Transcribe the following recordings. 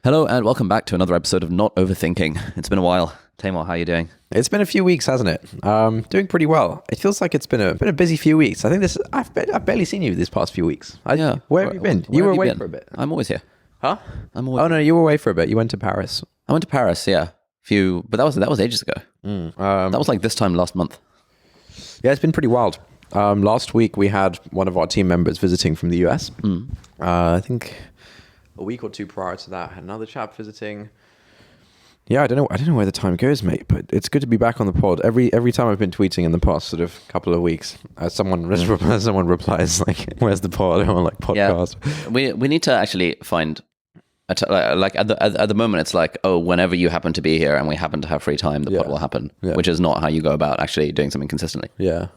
Hello and welcome back to another episode of Not Overthinking. It's been a while. Taimur, how are you doing? It's been a few weeks, hasn't it? Doing pretty well. It feels like it's been a busy few weeks. I think I've barely seen you this past few weeks. Where have you been? You were away for a bit. I'm always here. Huh? I'm always. Oh no, you were away for a bit. You went to Paris. I went to Paris. Yeah, but that was ages ago. That was like this time last month. Yeah, it's been pretty wild. Last week we had one of our team members visiting from the US. I think a week or two prior to that, I had another chap visiting. Yeah, I don't know where the time goes, mate. But it's good to be back on the pod. Every time I've been tweeting in the past sort of couple of weeks, someone replies like, "Where's the pod?" Or like podcast. Yeah. We need to actually find like at the moment it's like, oh, whenever you happen to be here and we happen to have free time, the pod will happen, which is not how you go about actually doing something consistently. Yeah.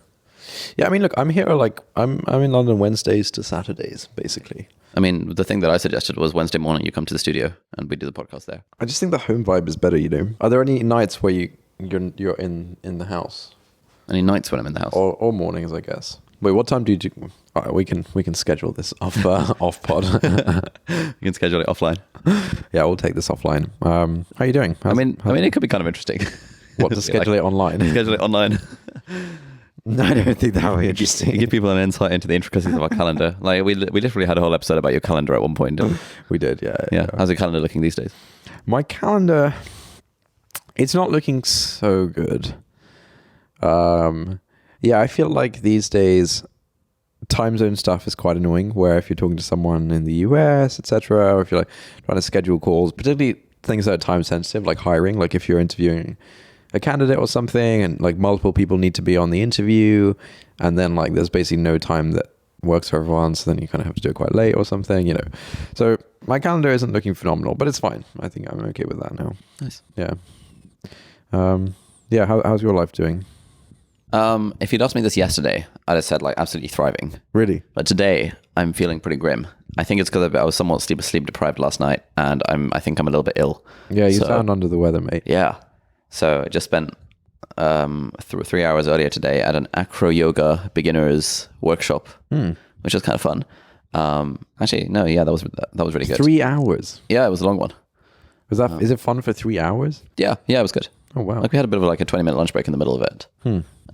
I mean, look, I'm here I'm in London Wednesdays to Saturdays, basically. I mean, the thing that I suggested was Wednesday morning you come to the studio and we do the podcast there. I just think the home vibe is better, you know. Are there any nights where you're in the house? Any nights when I'm in the house? Or mornings, I guess. Wait, what time do you do? All right, we can schedule this off pod. You can schedule it offline. Yeah, we'll take this offline. How are you doing? I mean, it could be kind of interesting. What, to schedule it online? Schedule it online. No, I don't think that would be interesting. You give people an insight into the intricacies of our calendar. Like we literally had a whole episode about your calendar at one point. We did, yeah. Yeah. How's your calendar looking these days? My calendar, it's not looking so good. Yeah, I feel like these days time zone stuff is quite annoying, where if you're talking to someone in the US, etc., or if you're like trying to schedule calls, particularly things that are time sensitive, like hiring, like if you're interviewing a candidate or something and like multiple people need to be on the interview, and then like there's basically no time that works for everyone, so then you kind of have to do it quite late or something, you know. So my calendar isn't looking phenomenal, but it's fine. I think I'm okay with that now. Nice. Yeah. How's your life doing? If you'd asked me this yesterday, I'd have said like absolutely thriving. Really? But today I'm feeling pretty grim. I think it's because I was somewhat sleep deprived last night, and I think I'm a little bit ill. Yeah, you sound under the weather, mate. Yeah. So I just spent 3 hours earlier today at an acro yoga beginners workshop, which was kind of fun. Actually, no, yeah, that was really good. 3 hours? Yeah, it was a long one. Is it fun for 3 hours? Yeah, it was good. Oh, wow. Like we had a bit of like a 20-minute lunch break in the middle of it.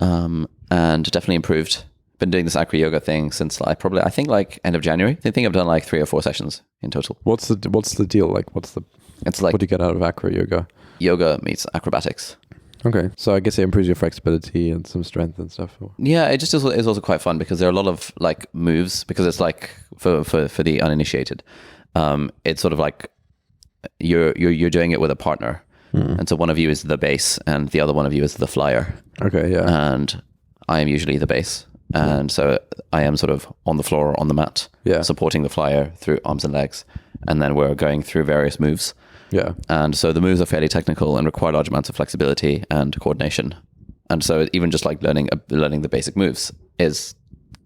And definitely improved. Been doing this acro yoga thing since I think like end of January. I think I've done like 3 or 4 sessions in total. What's the deal? Like, it's like, what do you get out of acro yoga? Yoga meets acrobatics. Okay, so I guess it improves your flexibility and some strength and stuff. Yeah, it just is also quite fun because there are a lot of like moves, because it's like for the uninitiated, it's sort of like you're doing it with a partner, and so one of you is the base and the other one of you is the flyer. Okay, yeah. And I am usually the base, and so I am sort of on the floor or on the mat, supporting the flyer through arms and legs, and then we're going through various moves. Yeah. And so the moves are fairly technical and require large amounts of flexibility and coordination. And so even just like learning the basic moves is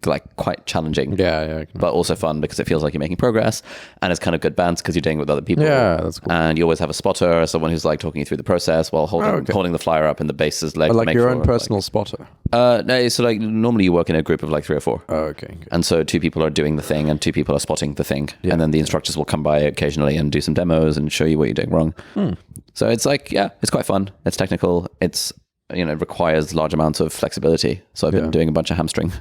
like quite challenging. Yeah. But also fun because it feels like you're making progress, and it's kind of good bands because you're doing it with other people. Yeah, that's cool. And you always have a spotter, someone who's like talking you through the process while holding the flyer up in the base's leg. Like your own personal spotter? No, so like normally you work in a group of like 3 or 4. Oh, okay. And so 2 people are doing the thing and 2 people are spotting the thing. Yeah. And then the instructors will come by occasionally and do some demos and show you what you're doing wrong. So it's like, it's quite fun. It's technical. It's, it requires large amounts of flexibility. So I've been doing a bunch of hamstring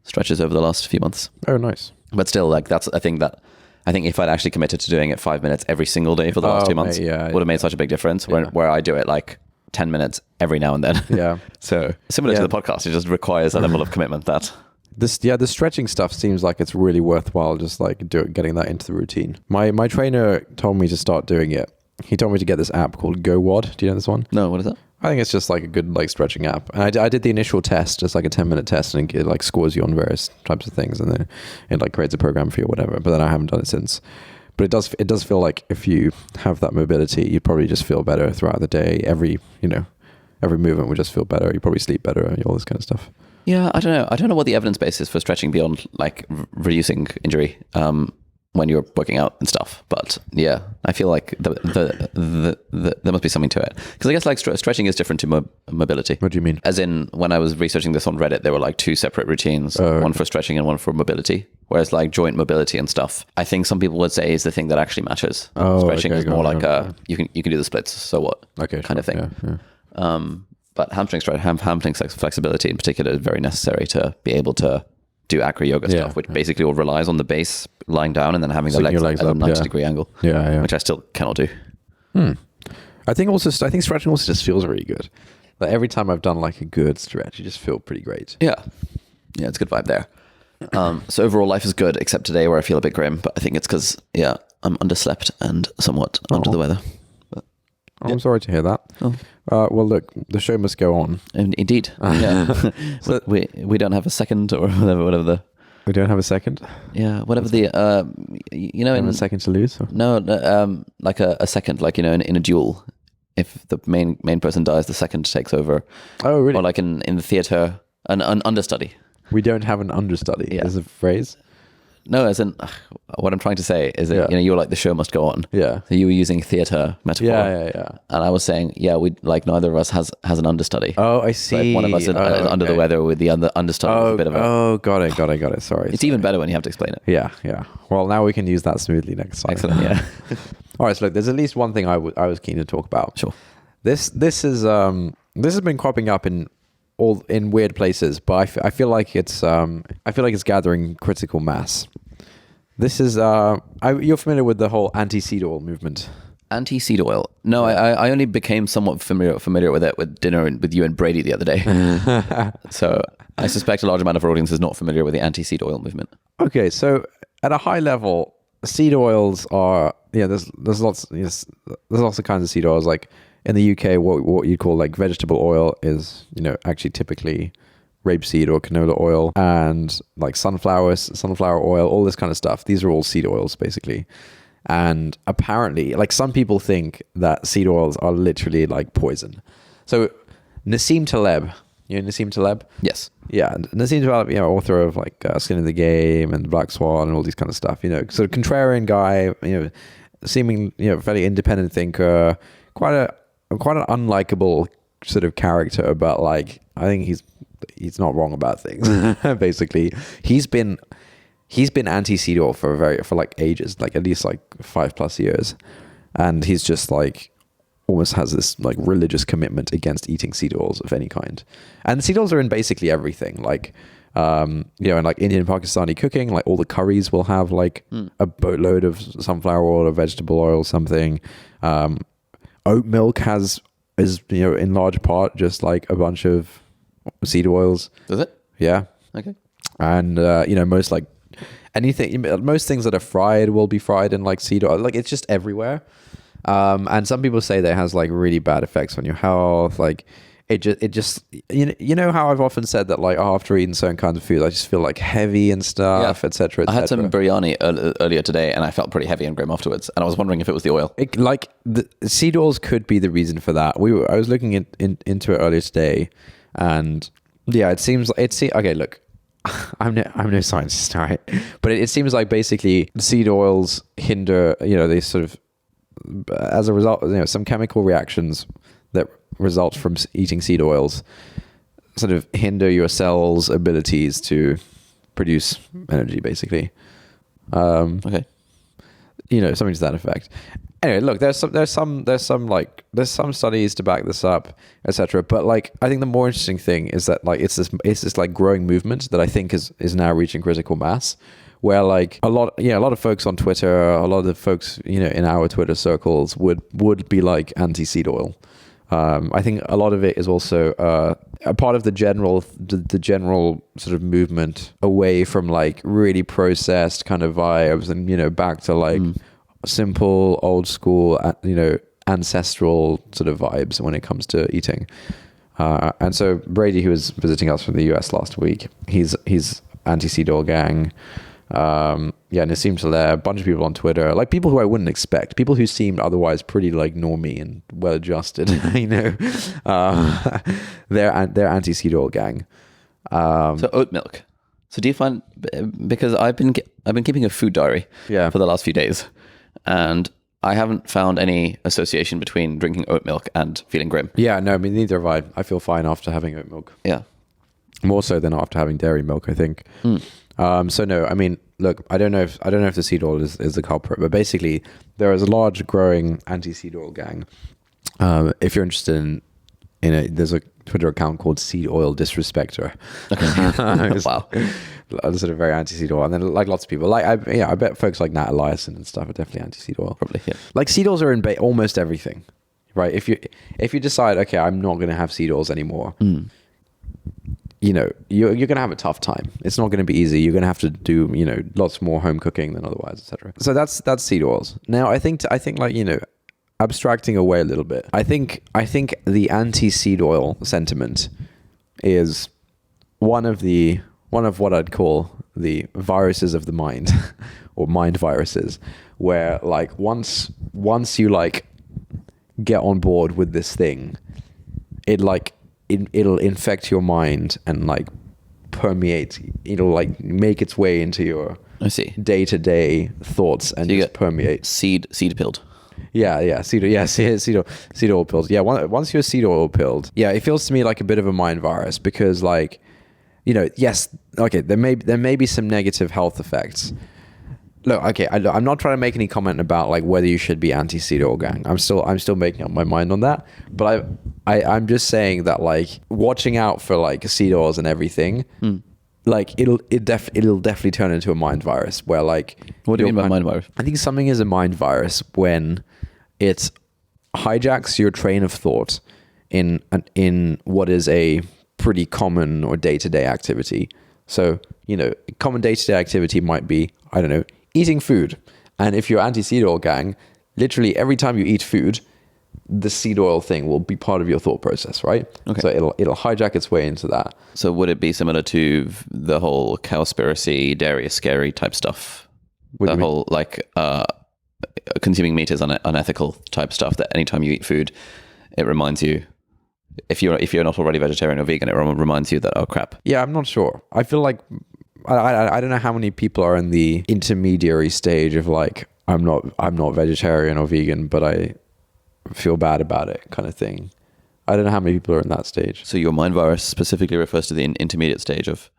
stretches over the last few months. Oh, nice. But still, like that's a thing that I think if I'd actually committed to doing it 5 minutes every single day for the last 2 months, would have made such a big difference. Where I do it like 10 minutes every now and then. Yeah. So similar to the podcast, it just requires a level of commitment that. The stretching stuff seems like it's really worthwhile. Just like getting that into the routine. My trainer told me to start doing it. He told me to get this app called GoWOD. Do you know this one? No, what is that? I think it's just like a good like stretching app. And I did the initial test, just like a 10-minute test, and it like scores you on various types of things, and then it like creates a program for you or whatever. But then I haven't done it since. But it does feel like if you have that mobility, you probably just feel better throughout the day. Every movement would just feel better. You probably sleep better, all this kind of stuff. Yeah, I don't know. I don't know what the evidence base is for stretching beyond like reducing injury. when you're working out and stuff. But yeah, I feel like there must be something to it, because I guess like stretching is different to mobility. What do you mean? As in, when I was researching this on Reddit, there were like 2 separate routines, one for stretching and one for mobility. Whereas like joint mobility and stuff, I think some people would say is the thing that actually matters. Stretching is more like you can do the splits, so what, kind of thing. Yeah. But hamstring flexibility in particular is very necessary to be able to do acro yoga stuff, which basically all relies on the base lying down and then having the legs at a 90-degree angle. Which I still cannot do. I think stretching also just feels really good. Like every time I've done like a good stretch, you just feel pretty great. Yeah, it's a good vibe there. So overall, life is good, except today where I feel a bit grim. But I think it's because I'm underslept and somewhat under the weather. But, I'm sorry to hear that. Well, look, the show must go on. Indeed. Yeah. So we don't have a second or whatever. We don't have a second. Yeah, whatever the in a second to lose. Or? No, like a second, like in a duel, if the main person dies, the second takes over. Oh, really? Or like in the theater, an understudy. We don't have an understudy. Yeah. Is a phrase. No, as in what I'm trying to say is that you were like the show must go on. Yeah. So you were using theater metaphor. Yeah. And I was saying, we like neither of us has an understudy. Oh, I see. So if one of us is under the weather with the understudy. Is a bit of a, got it. Sorry. It's even better when you have to explain it. Yeah. Well, now we can use that smoothly next time. Excellent. Yeah. All right. So look, there's at least one thing I was keen to talk about. Sure. This has been cropping up in weird places, but I feel like it's gathering critical mass. This is you're familiar with the whole anti-seed oil movement? Anti-seed oil? No, I only became somewhat familiar with it with dinner with you and Brady the other day. So I suspect a large amount of our audience is not familiar with the anti-seed oil movement. Okay, so at a high level, seed oils are there's lots of kinds of seed oils. Like in the UK, what you call like vegetable oil is actually typically rapeseed or canola oil, and like sunflower oil, all this kind of stuff. These are all seed oils basically. And apparently, like some people think that seed oils are literally like poison. So Nassim Taleb, Nassim Taleb? Yes. Yeah, Nassim Taleb, author of like Skin in the Game and Black Swan and all these kind of stuff. Sort of contrarian guy, seeming fairly independent thinker, quite an unlikable sort of character, but like I think he's not wrong about things. Basically, he's been anti-seed oil for like ages, like at least like 5+ years, and he's just like almost has this like religious commitment against eating seed oils of any kind. And seed oils are in basically everything, like in like Indian Pakistani cooking, like all the curries will have like a boatload of sunflower oil or vegetable oil, something. Oat milk is in large part just like a bunch of seed oils. Does it? Yeah. Okay. And most like most things that are fried will be fried in like seed oil. Like it's just everywhere. And some people say that it has like really bad effects on your health. Like it just how I've often said that like after eating certain kinds of food, I just feel like heavy and stuff, etc. I had some biryani earlier today, and I felt pretty heavy and grim afterwards. And I was wondering if it was the oil. The seed oils could be the reason for that. I was looking into it earlier today, and yeah, it seems okay. Look, I'm no scientist, all right, but it seems like basically seed oils hinder, they sort of, as a result, some chemical reactions that result from eating seed oils sort of hinder your cells' abilities to produce energy, basically. Okay. Something to that effect. Anyway, look, there's some studies to back this up, etc. But like, I think the more interesting thing is that like it's this like growing movement that I think is now reaching critical mass, where like a lot of folks on Twitter, a lot of the folks in our Twitter circles would be like anti-seed oil. I think a lot of it is also a part of the general sort of movement away from like really processed kind of vibes and back to like simple old school ancestral sort of vibes when it comes to eating. And so Brady, who was visiting us from the US last week, he's anti-seed oil gang. Nassim Taleb, a bunch of people on Twitter, like people who I wouldn't expect, people who seemed otherwise pretty like normie and well adjusted, they're anti-seed oil gang. So oat milk. So do you find, because I've been keeping a food diary Yeah. for the last few days, and I haven't found any association between drinking oat milk and feeling grim. Yeah, no, I mean, neither have I. I feel fine after having oat milk. Yeah. More so than after having dairy milk, I think. So no, I mean, look, I don't know if the seed oil is the culprit, but basically there is a large growing anti-seed oil gang. If you're interested in it, there's a Twitter account called Seed Oil Disrespecter. Okay. Wow. Sort of very anti-seed oil, and then like lots of people, like I bet folks like Nat Eliason and stuff are definitely anti-seed oil. Probably, yeah. Like seed oils are in almost everything, right? If you decide, okay, I'm not going to have seed oils anymore, you know, you're going to have a tough time. It's not going to be easy. You're going to have to do, you know, lots more home cooking than otherwise, etc. So that's seed oils. Now, I think like, you know, abstracting away a little bit, I think the anti-seed oil sentiment is one of what I'd call the viruses of the mind, or mind viruses, where like once you like get on board with this thing, it'll infect your mind and like permeate. It'll like make its way into your I see. day-to-day thoughts and So you just get permeate. Seed pilled. Seed oil pills. Yeah, once you're seed oil pilled, yeah, it feels to me like a bit of a mind virus, because like, you know, yes, okay, there may be some negative health effects. Look, okay, I'm not trying to make any comment about like whether you should be anti-seed oil gang. I'm still making up my mind on that. But I'm just saying that like watching out for like seed oils and everything, like it'll definitely turn into a mind virus where like. What do you mean by mind virus? I think something is a mind virus when it hijacks your train of thought in what is a pretty common or day-to-day activity. So, you know, common day-to-day activity might be, I don't know, eating food. And if you're anti-seed oil gang, literally every time you eat food, the seed oil thing will be part of your thought process, right? Okay. So it'll hijack its way into that. So would it be similar to the whole cowspiracy, dairy is scary type stuff? What do you The mean? whole like consuming meat is unethical type stuff, that anytime you eat food, it reminds you, if you're not already vegetarian or vegan, it reminds you that, oh crap. Yeah, I'm not sure. I feel like I don't know how many people are in the intermediary stage of like I'm not vegetarian or vegan, but I feel bad about it kind of thing. I don't know how many people are in that stage. So your mind virus specifically refers to the intermediate stage of,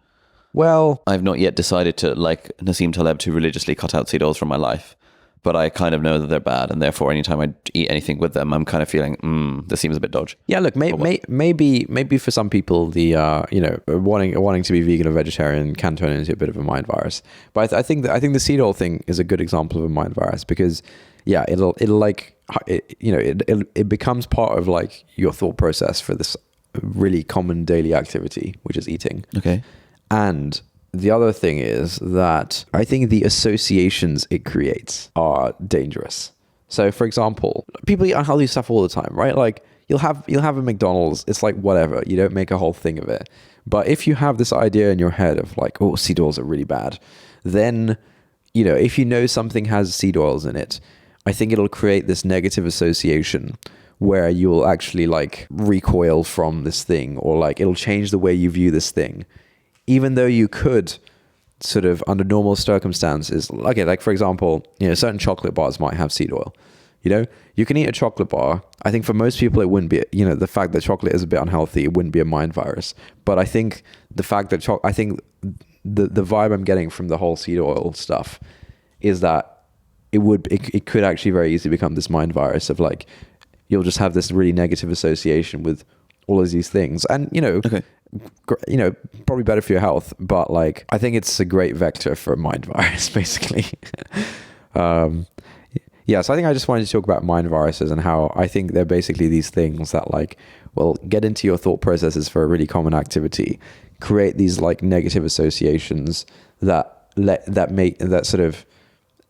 Well, I've not yet decided to, like Nassim Taleb, to religiously cut out seed oils from my life, but I kind of know that they're bad, and therefore anytime I eat anything with them, I'm kind of feeling, this seems a bit dodgy. yeah, look, maybe for some people the you know, wanting to be vegan or vegetarian can turn into a bit of a mind virus. But I think the seed oil thing is a good example of a mind virus, because yeah, it'll like it becomes part of like your thought process for this really common daily activity, which is eating. Okay. And the other thing is that I think the associations it creates are dangerous. So, for example, people eat unhealthy stuff all the time, right? Like you'll have a McDonald's. It's like whatever. You don't make a whole thing of it. But if you have this idea in your head of like, oh, seed oils are really bad, then, you know, if you know something has seed oils in it, I think it'll create this negative association where you'll actually like recoil from this thing, or like it'll change the way you view this thing. Even though you could sort of under normal circumstances, okay, like for example, you know, certain chocolate bars might have seed oil. You know, you can eat a chocolate bar. I think for most people it wouldn't be, you know, the fact that chocolate is a bit unhealthy, it wouldn't be a mind virus. But I think the fact that I think the vibe I'm getting from the whole seed oil stuff is that it could actually very easily become this mind virus of like, you'll just have this really negative association with all of these things. And, you know, Okay. You know, probably better for your health, but like I think it's a great vector for a mind virus, basically. Yeah, so I think I just wanted to talk about mind viruses and how I think they're basically these things that like, well, get into your thought processes for a really common activity, create these like negative associations that sort of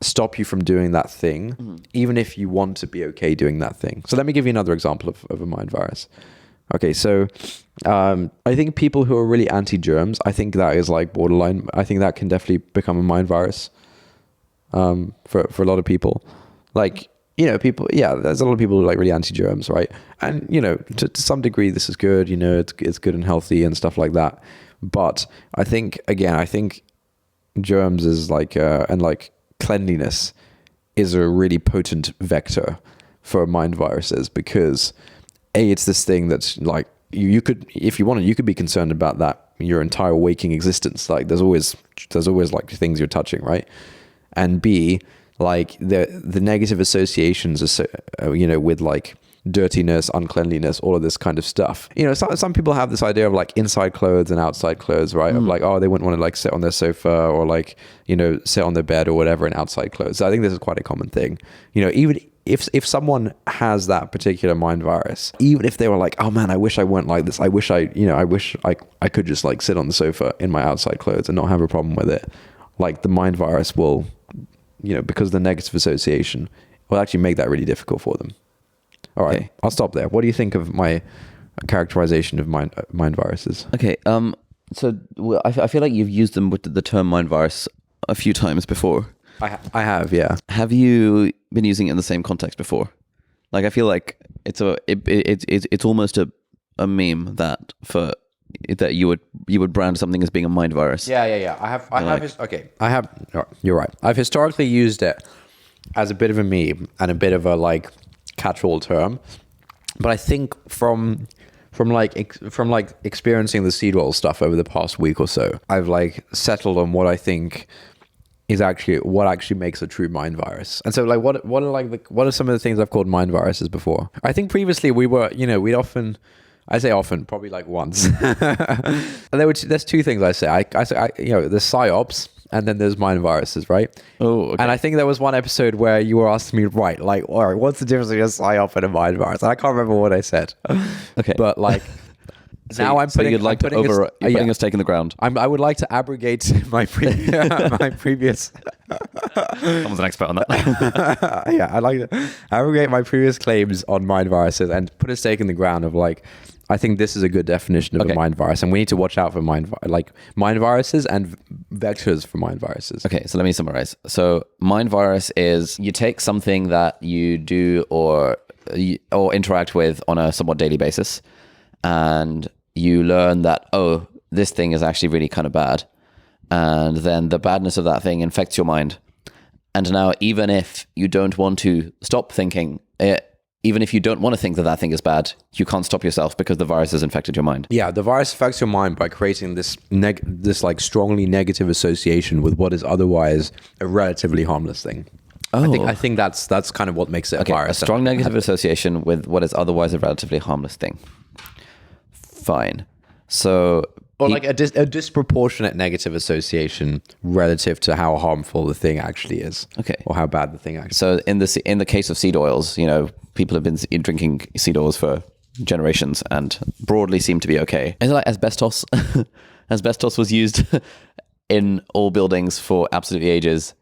stop you from doing that thing, even if you want to be okay doing that thing. So let me give you another example of a mind virus. Okay, so I think people who are really anti-germs, I think that is like borderline. I think that can definitely become a mind virus for a lot of people. Like, people, there's a lot of people who are like really anti-germs, right? And, to some degree, this is good, it's good and healthy and stuff like that. But I think germs is like, and like cleanliness is a really potent vector for mind viruses, because it's this thing that's like, you could, if you wanted, you could be concerned about that your entire waking existence. Like there's always like things you're touching, right? And B, like the negative associations with like dirtiness, uncleanliness, all of this kind of stuff. Some people have this idea of like inside clothes and outside clothes, right? Of like, oh, they wouldn't want to like sit on their sofa or like, sit on their bed or whatever in outside clothes. So I think this is quite a common thing. Even if someone has that particular mind virus, even if they were like, oh man, I wish I weren't like this. I wish I could just like sit on the sofa in my outside clothes and not have a problem with it. Like the mind virus will, because of the negative association, will actually make that really difficult for them. All right, okay. I'll stop there. What do you think of my characterization of mind viruses? Okay, so I feel like you've used them with the term mind virus a few times before. I have, yeah. Have you been using it in the same context before? Like, I feel like it's almost a meme that you would brand something as being a mind virus. Yeah. You're right. I've historically used it as a bit of a meme and a bit of a like catch-all term, but I think from experiencing the seed oil stuff over the past week or so, I've like settled on what I think is what actually makes a true mind virus. And so like what are some of the things I've called mind viruses before? I think previously I say often, probably like once. And there's two things I say. I say there's psyops and then there's mind viruses, right? Oh, okay. And I think there was one episode where you were asking me, right, like, all right, what's the difference between a psyop and a mind virus? And I can't remember what I said. Okay. But like, now I'm putting, you'd like I'm putting you're putting a stake in the ground. I would like to abrogate my previous. Someone's an expert on that. Yeah, I'd like to abrogate my previous claims on mind viruses and put a stake in the ground of like, I think this is a good definition of a mind virus, and we need to watch out for mind viruses and vectors for mind viruses. Okay, so let me summarize. So mind virus is you take something that you do or interact with on a somewhat daily basis, and you learn that, oh, this thing is actually really kind of bad. And then the badness of that thing infects your mind. And now, even if you don't want to stop thinking it, even if you don't want to think that thing is bad, you can't stop yourself because the virus has infected your mind. Yeah, the virus affects your mind by creating this like strongly negative association with what is otherwise a relatively harmless thing. Oh. I think that's kind of what makes it a virus. A strong negative association with what is otherwise a relatively harmless thing. Fine. So... Or like a disproportionate negative association relative to how harmful the thing actually is. Okay. Or how bad the thing actually is. So in the case of seed oils, people have been drinking seed oils for generations and broadly seem to be okay. Is it like asbestos? Asbestos was used in all buildings for absolutely ages.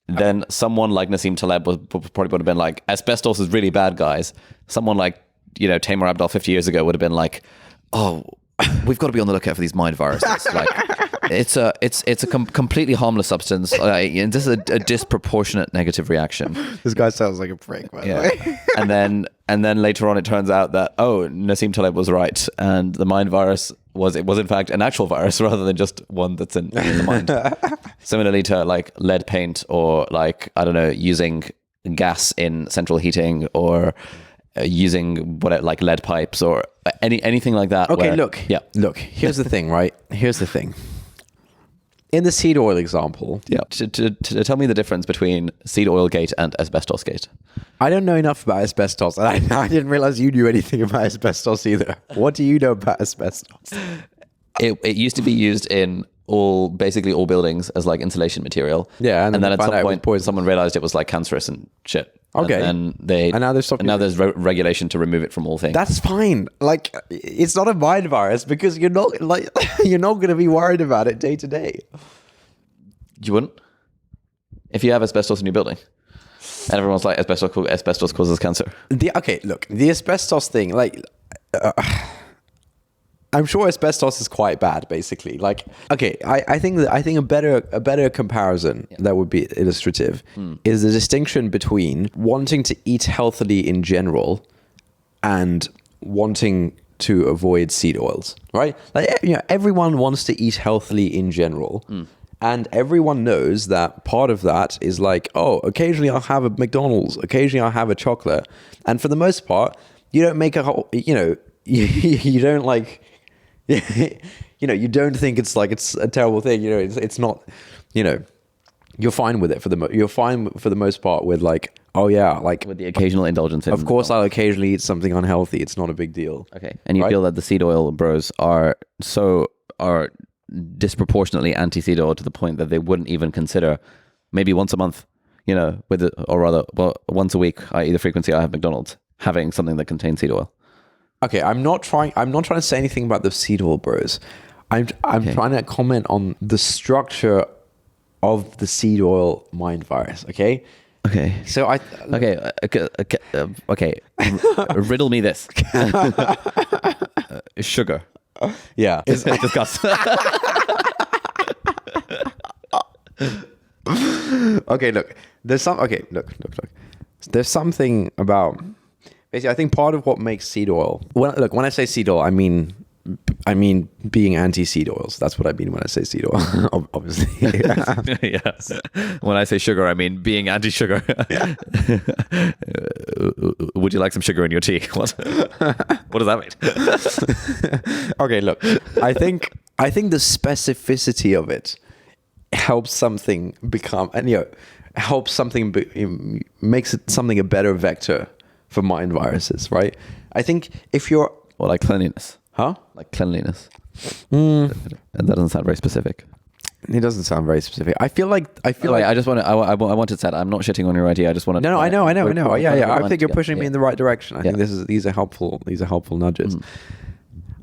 Then someone like Nassim Taleb probably would have been like, asbestos is really bad, guys. Someone like, Taimur Abdaal 50 years ago would have been like, oh, we've got to be on the lookout for these mind viruses. Like, it's a completely harmless substance. And this is a disproportionate negative reaction. This guy sounds like a prick, by the way. and then later on, it turns out that Nassim Taleb was right, and the mind virus was in fact an actual virus rather than just one that's in the mind. Similarly to like lead paint or like using gas in central heating or using like lead pipes or anything like that. Okay, look. Here's the thing, right? Here's the thing. In the seed oil example, to tell me the difference between seed oil gate and asbestos gate. I don't know enough about asbestos, and I didn't realize you knew anything about asbestos either. What do you know about asbestos? It used to be used in basically all buildings as like insulation material. Yeah, and then at some point someone realized it was like cancerous and shit. Okay. And now there's regulation to remove it from all things. That's fine. Like, it's not a mind virus because you're not going to be worried about it day to day. You wouldn't? If you have asbestos in your building and everyone's like, asbestos causes cancer. The asbestos thing, like, I'm sure asbestos is quite bad, basically. Like, okay, I think a better comparison that would be illustrative is the distinction between wanting to eat healthily in general and wanting to avoid seed oils, right? Like, everyone wants to eat healthily in general. And everyone knows that part of that is like, oh, occasionally I'll have a McDonald's, occasionally I'll have a chocolate. And for the most part, you don't make a whole, you don't like, you don't think it's like, it's a terrible thing. It's not, you're fine with it you're fine for the most part with like, oh yeah, like with the occasional indulgence. Of course, I'll occasionally eat something unhealthy. It's not a big deal. Okay. And you feel that the seed oil bros are disproportionately anti-seed oil to the point that they wouldn't even consider maybe once a month, once a week, i.e. the frequency I have McDonald's, having something that contains seed oil. Okay, I'm not trying to say anything about the seed oil bros. I'm trying to comment on the structure of the seed oil mind virus, okay? Okay. So okay. Riddle me this. Sugar. Yeah. Discuss. Okay, look. There's something about basically I think part of what makes seed oil. When I say seed oil, I mean being anti-seed oils. That's what I mean when I say seed oil, obviously. Yes. When I say sugar, I mean being anti-sugar. Would you like some sugar in your tea? What does that mean? Okay, look. I think the specificity of it helps something become, and helps something makes it something a better vector for mind viruses, right? I think if you're like cleanliness. Huh? Like cleanliness. And that doesn't sound very specific. It doesn't sound very specific. I feel like I just want to. I wanted to say I'm not shitting on your idea. I just want to. No, I know. Yeah. I think you're pushing me in the right direction. I think these are helpful nudges.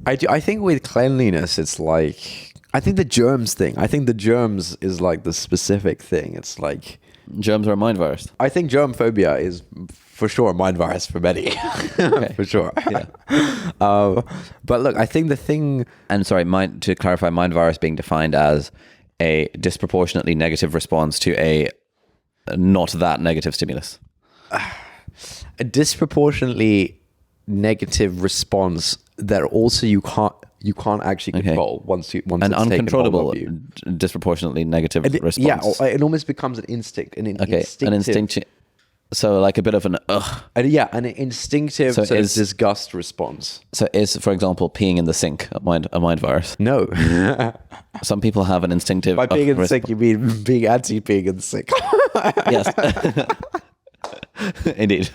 I think with cleanliness, it's like I think the germs thing. I think the germs is like the specific thing. It's like germs are a mind virus. I think germ phobia is for sure a mind virus for many. Okay. For sure. Yeah. But look, I think the thing. And sorry, to clarify, mind virus being defined as a disproportionately negative response to a not that negative stimulus. A disproportionately negative response that also you can't actually control once an uncontrollable disproportionately negative response. Yeah, it almost becomes an instinct. An instinctive. So like a bit of an an instinctive sort of disgust response. So is, for example, peeing in the sink a mind virus? No. Some people have an instinctive. By peeing in the sink, you mean being anti-peeing in the sink. Yes. Indeed.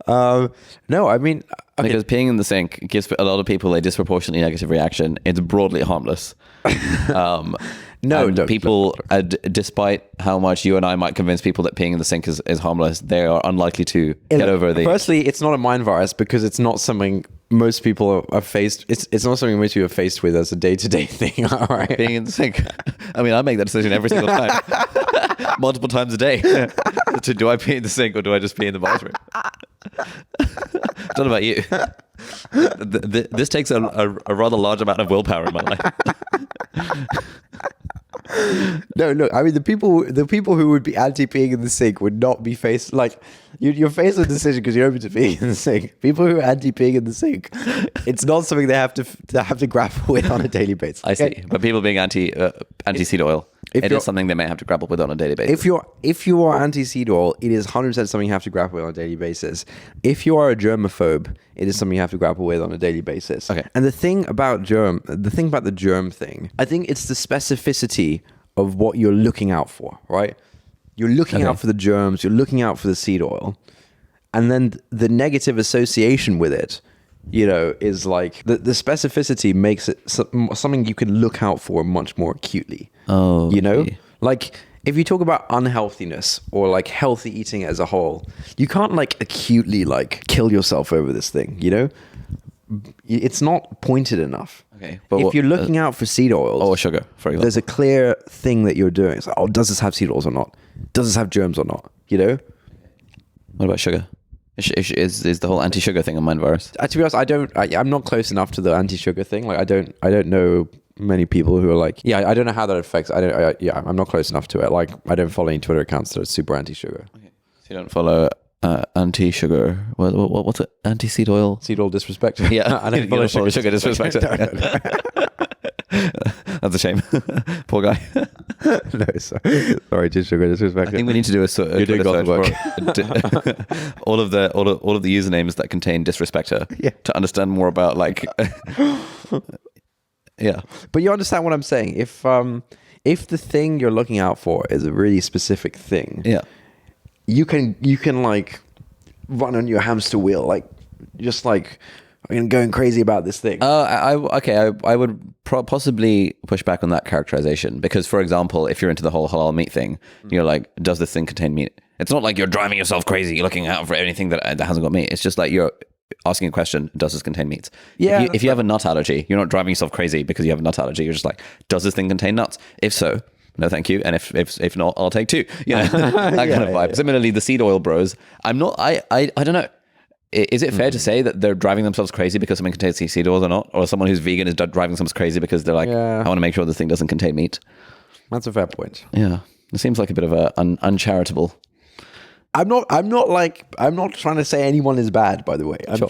No, I mean... Okay. Because peeing in the sink gives a lot of people a disproportionately negative reaction. It's broadly harmless. People, despite how much you and I might convince people that peeing in the sink is harmless, they are unlikely to get over the... Firstly, it's not a mind virus because it's not something most people are faced... It's not something most people are faced with as a day-to-day thing, all right? Peeing in the sink. I mean, I make that decision every single time. Multiple times a day. Do I pee in the sink or do I just pee in the bathroom? It's not about you. This takes a rather large amount of willpower in my life. No, look, I mean, the people who would be anti-peeing in the sink would not be faced, like, you're faced with a decision because you're open to peeing in the sink. People who are anti-peeing in the sink, it's not something they have to grapple with on a daily basis. I see. But people being anti-seed oil, it is something they may have to grapple with on a daily basis. If you are anti-seed oil, it is 100% something you have to grapple with on a daily basis. If you are a germaphobe, it is something you have to grapple with on a daily basis. Okay. And the thing about the germ thing, I think it's the specificity of what you're looking out for, right? You're looking out for the germs, you're looking out for the seed oil. And then the negative association with it, is like the specificity makes it something you can look out for much more acutely. Oh, okay. Like if you talk about unhealthiness or like healthy eating as a whole, you can't like acutely like kill yourself over this thing, It's not pointed enough. Okay. But if you're looking out for seed oils or sugar, for example, there's a clear thing that you're doing. It's like, does this have seed oils or not? Does this have germs or not? What about sugar? Is the whole anti-sugar thing a mind virus? To be honest, I'm not close enough to the anti-sugar thing. Like, I don't know many people who are like, I don't know how that affects. I'm not close enough to it. Like, I don't follow any Twitter accounts that are super anti-sugar. Okay. So you don't follow anti-sugar. What's it? Anti-seed oil? Seed oil disrespect. Yeah, I don't follow sugar disrespect. That's a shame. Poor guy. No, sorry to sugar disrespect. I think we need to do a sort of You're doing God's work. all of the usernames that contain disrespecter to understand more about like. Yeah, but you understand what I'm saying. If the thing you're looking out for is a really specific thing, you can like run on your hamster wheel, like just like I'm going crazy about this thing. I would possibly push back on that characterization because, for example, if you're into the whole halal meat thing, you're like, does this thing contain meat? It's not like you're driving yourself crazy, you're looking out for anything that hasn't got meat. It's just like you're asking a question, does this contain meat? Yeah. If you have a nut allergy, you're not driving yourself crazy because you have a nut allergy. You're just like, does this thing contain nuts? If so, no thank you. And if not, I'll take two. You know, that kind of vibe. Similarly, the seed oil bros, I don't know. Is it fair to say that they're driving themselves crazy because something contains seed oils or not? Or someone who's vegan is driving themselves crazy because they're like, I want to make sure this thing doesn't contain meat? That's a fair point. Yeah. It seems like a bit of a uncharitable. I'm not trying to say anyone is bad, by the way. Sure.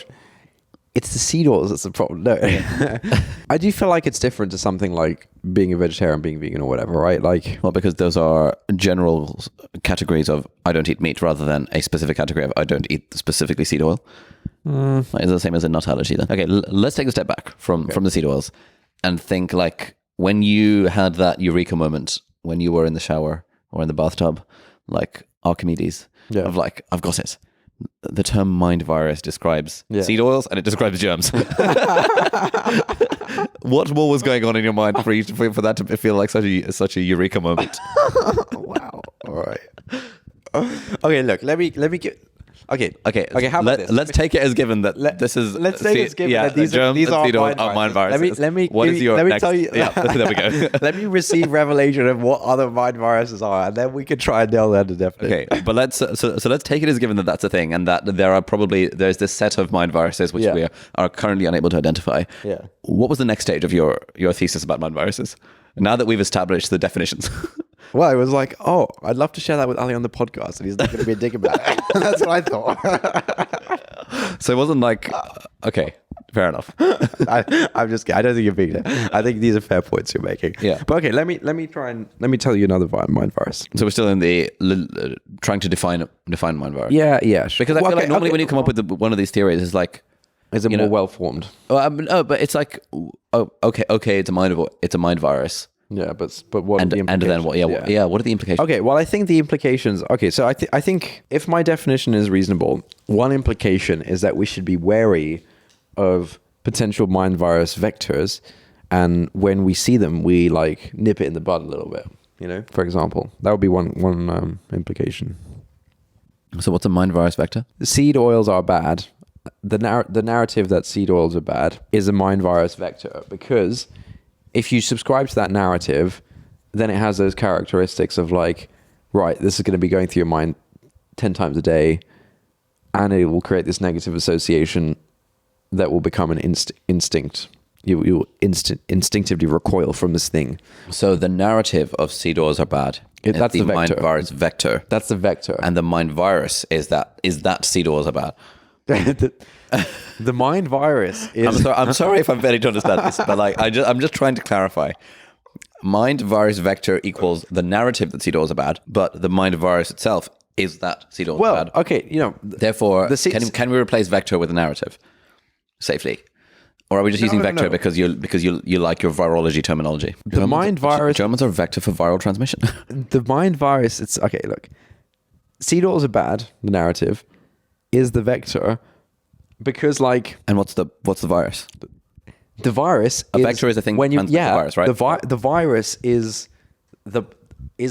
It's the seed oils that's the problem. No. I do feel like it's different to something like being a vegetarian, being vegan or whatever, right? Like, well, because those are general categories of I don't eat meat rather than a specific category of I don't eat specifically seed oil. It's the same as a nut allergy then. Okay, let's take a step back from the seed oils and think like when you had that eureka moment when you were in the shower or in the bathtub, like Archimedes, of like, I've got it. The term mind virus describes seed oils and it describes germs. What more was going on in your mind for that to feel like such a eureka moment? Wow. All right. Okay, look, let me get. Okay. How about this? Let's take it as given that this is. Let's take it as given that these germs are seed oils are mind viruses. Let me tell you. Yeah, there we go. Let me receive revelation of what other mind viruses are, and then we can try and nail that to definition. Okay, but let's take it as given that that's a thing, and that there's this set of mind viruses which we are currently unable to identify. Yeah. What was the next stage of your thesis about mind viruses? Now that we've established the definitions. Well, it was like, I'd love to share that with Ali on the podcast, and he's not going to be a dick about it. That's what I thought. So it wasn't like, okay, fair enough. I'm just kidding. I don't think you're being there. I think these are fair points you're making. Yeah. But okay, let me tell you another mind virus. So we're still in the trying to define mind virus. Yeah. Because I feel like normally when you come up with one of these theories, it's like, is it more well formed? No, but it's like, okay, it's a mind virus. Yeah, but what are the implications? And then what? Yeah, what are the implications? Okay, well, I think the implications. Okay, so I think if my definition is reasonable, one implication is that we should be wary of potential mind virus vectors, and when we see them, we like nip it in the bud a little bit. You know, for example, that would be one implication. So, what's a mind virus vector? Seed oils are bad. The narrative that seed oils are bad is a mind virus vector because if you subscribe to that narrative, then it has those characteristics of like, right, this is going to be going through your mind 10 times a day, and it will create this negative association that will become an instinct. You instinctively recoil from this thing. So the narrative of seed oils are bad. That's the mind virus vector. That's the vector. And the mind virus is that seed oils are bad. The mind virus is... I'm sorry if I'm failing to understand this, but like I'm just trying to clarify. Mind virus vector equals the narrative that seed oils are bad, but the mind virus itself is that seed oils are bad. Okay, you know... Therefore, can we replace vector with a narrative safely? Or are we just using vector because you like your virology terminology? The mind virus... Germans are vector for viral transmission. The mind virus, it's... Okay, look. Seed oils are bad, the narrative, is the vector because like... And what's the virus? The virus a vector is a thing when you the virus, right? The virus is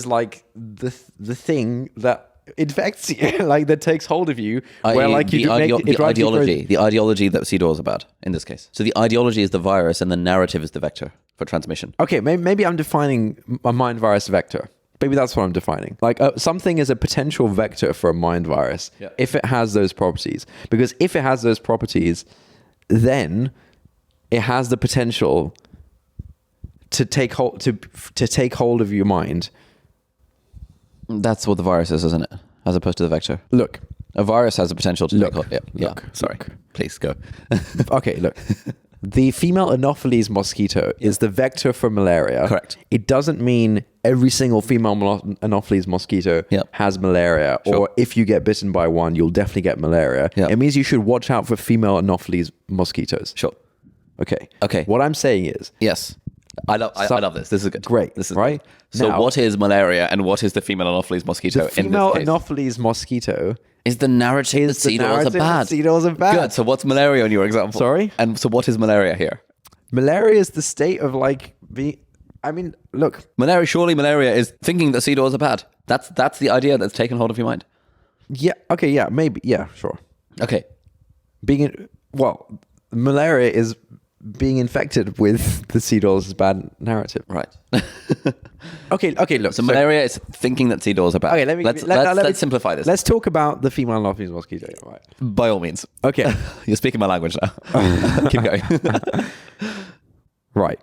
like the thing that infects you, like that takes hold of you, where like you the ideology that seed oils are bad in this case. So the ideology is the virus and the narrative is the vector for transmission. Okay, maybe I'm defining a mind virus vector. Maybe that's what I'm defining. Like something is a potential vector for a mind virus if it has those properties. Because if it has those properties, then it has the potential to take hold of your mind. That's what the virus is, isn't it? As opposed to the vector. Look, a virus has the potential to take hold. Sorry. Please go. Okay, look. The female Anopheles mosquito is the vector for malaria. Correct. It doesn't mean every single female Anopheles mosquito has malaria, or if you get bitten by one, you'll definitely get malaria. Yep. It means you should watch out for female Anopheles mosquitoes. Sure. Okay. What I'm saying is, yes, I love this. This is good. Great. This is right. Good. So now, what is malaria and what is the female Anopheles mosquito? The female Anopheles mosquito is the narrative that sea doors are bad. Sea doors are bad. Good. So what's malaria in your example? Sorry? And so what is malaria here? Malaria is the state of look. Malaria is thinking that sea doors are bad. That's the idea that's taken hold of your mind. Yeah. Okay. Yeah. Maybe. Yeah. Sure. Okay. Malaria is being infected with the sea doors' bad narrative. Right. Okay. Look. So malaria is thinking that sea doors are bad. Okay. Let's simplify this. Let's talk about the female Anopheles mosquito. Right. By all means. Okay. You're speaking my language now. Keep going. Right.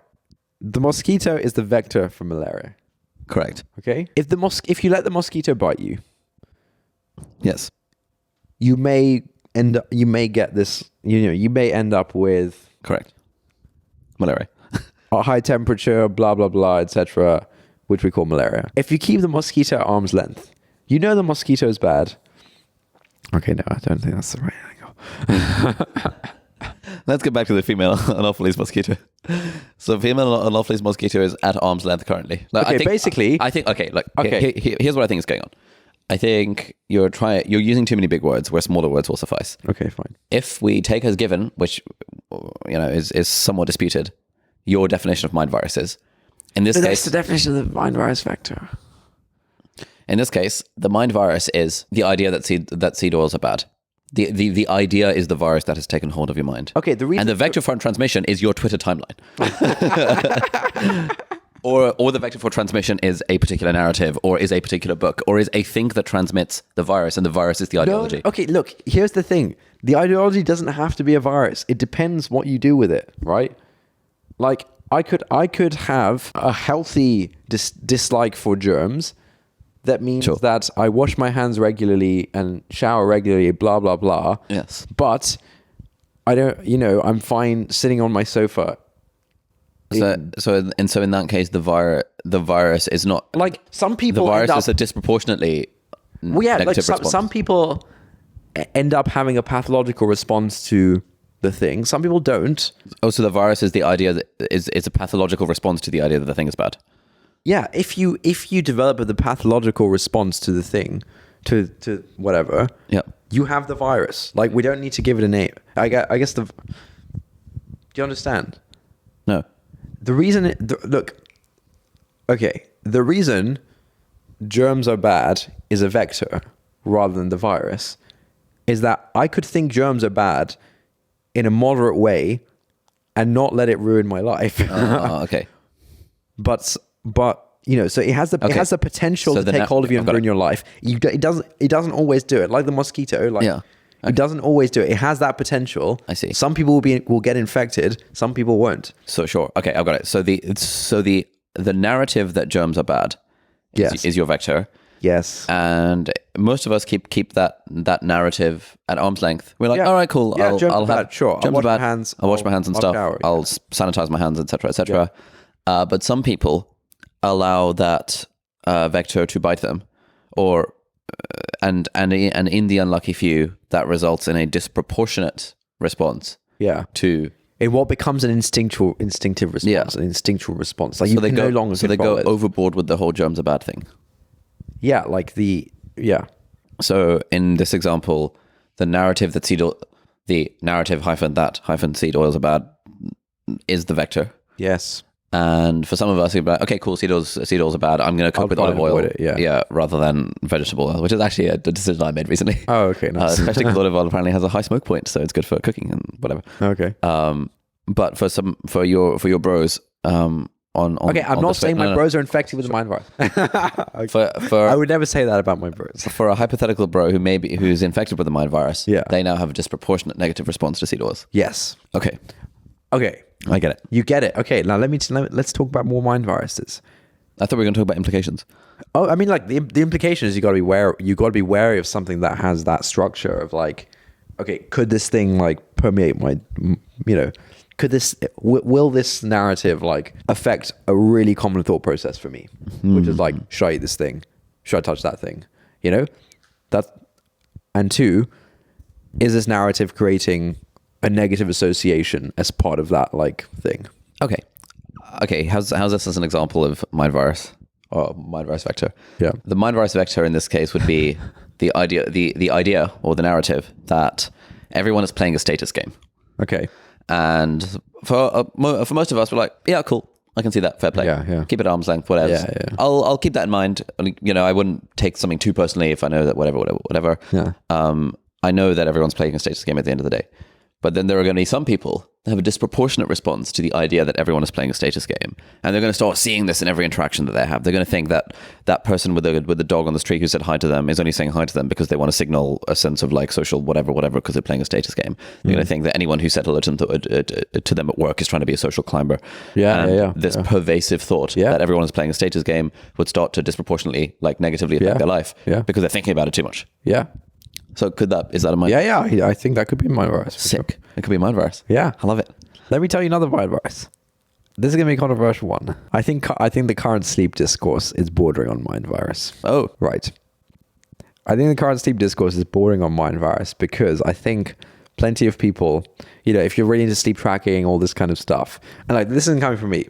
The mosquito is the vector for malaria. Correct. Okay. If you let the mosquito bite you, yes, you may get this. You may end up with correct malaria, a high temperature, blah blah blah, etc., which we call malaria. If you keep the mosquito at arm's length, the mosquito is bad. Okay, no, I don't think that's the right angle. Let's get back to the female Anopheles mosquito. So female Anopheles mosquito is at arm's length currently. Like, okay, basically, I think. Okay, look. Okay. Here's what I think is going on. I think you're using too many big words where smaller words will suffice. Okay, fine. If we take as given, which is somewhat disputed, your definition of mind virus is, in this case, that's the definition of the mind virus vector. In this case, the mind virus is the idea that sea doors are bad. The idea is the virus that has taken hold of your mind. Okay, and the vector for transmission is your Twitter timeline. Or the vector for transmission is a particular narrative, or is a particular book, or is a thing that transmits the virus, and the virus is the ideology. No. Okay, look, here's the thing. The ideology doesn't have to be a virus. It depends what you do with it, right? Like, I could have a healthy dislike for germs. That means that I wash my hands regularly and shower regularly, blah, blah, blah. Yes. But I don't, I'm fine sitting on my sofa. So in that case, the virus is not like some people. The virus is a disproportionately negative response. Some people end up having a pathological response to the thing. Some people don't. Oh, so the virus is the idea that is a pathological response to the idea that the thing is bad. Yeah, if you develop the pathological response to the thing, to whatever, you have the virus. Like, we don't need to give it a name. I guess do you understand? No. The reason the reason germs are bad is a vector rather than the virus is that I could think germs are bad in a moderate way and not let it ruin my life. Okay. But so it has the potential to take hold of you and ruin your life. It doesn't always do it. Like the mosquito, it doesn't always do it. It has that potential. I see. Some people will get infected. Some people won't. So sure. Okay, I've got it. So the narrative that germs are bad is your vector. Yes. And most of us keep that narrative at arm's length. We're like, all right, cool. Yeah, I'll have sure. I'll wash my hands. I'll wash my hands and stuff. Shower. I'll sanitize my hands, etc., etc. Yeah. But some people allow that vector to bite them, or and in the unlucky few, that results in a disproportionate response. Yeah. To what becomes an instinctive response. Yeah. An instinctual response. Like, so they go no longer. So they go overboard with the whole germs are bad thing. Yeah, So in this example, the narrative that seed oils are bad is the vector. Yes. And for some of us, we'd be like, okay, cool, seed oils are bad. I'm going to cook with olive oil, rather than vegetable oil, which is actually a decision I made recently. Oh, okay, nice. Especially because olive oil apparently has a high smoke point, so it's good for cooking and whatever. Okay. But for your bros, Okay, I'm on not the saying my no. bros are infected with the mind virus. For I would never say that about my bros. for a hypothetical bro who's infected with the mind virus, Yeah. they now have a disproportionate negative response to CEDAWs. Yes. Okay, Okay. I get it. You get it. Okay, now let's talk about more mind viruses. I thought we were going to talk about implications. Oh, I mean, like the implication is you got to be wary of something that has that structure of like, okay, could this thing like permeate my, will this narrative like affect a really common thought process for me, which is like, should I eat this thing? Should I touch that thing? And two, is this narrative creating a negative association as part of that like thing? Okay. How's this as an example of mind virus or mind virus vector? Yeah. The mind virus vector in this case would be the idea or the narrative that everyone is playing a status game. Okay. And for most of us, we're like, yeah, cool. I can see that. Fair play. Yeah. Keep it arm's length, whatever. Yeah. I'll keep that in mind. I wouldn't take something too personally if I know that whatever. Yeah. I know that everyone's playing a status game at the end of the day. But then there are going to be some people that have a disproportionate response to the idea that everyone is playing a status game. And they're going to start seeing this in every interaction that they have. They're going to think that that person with the dog on the street who said hi to them is only saying hi to them because they want to signal a sense of like social whatever, because they're playing a status game. They're going to think that anyone who said hello to them at work is trying to be a social climber. This pervasive thought that everyone is playing a status game would start to disproportionately like negatively affect their life because they're thinking about it too much. Yeah. So is that a mind? Yeah. I think that could be a mind virus. Sick. Sure. It could be a mind virus. Yeah. I love it. Let me tell you another mind virus. This is going to be a controversial one. I think the current sleep discourse is bordering on mind virus. Oh. Right. I think the current sleep discourse is bordering on mind virus because I think plenty of people, if you're really into sleep tracking, all this kind of stuff, and like this isn't coming from me,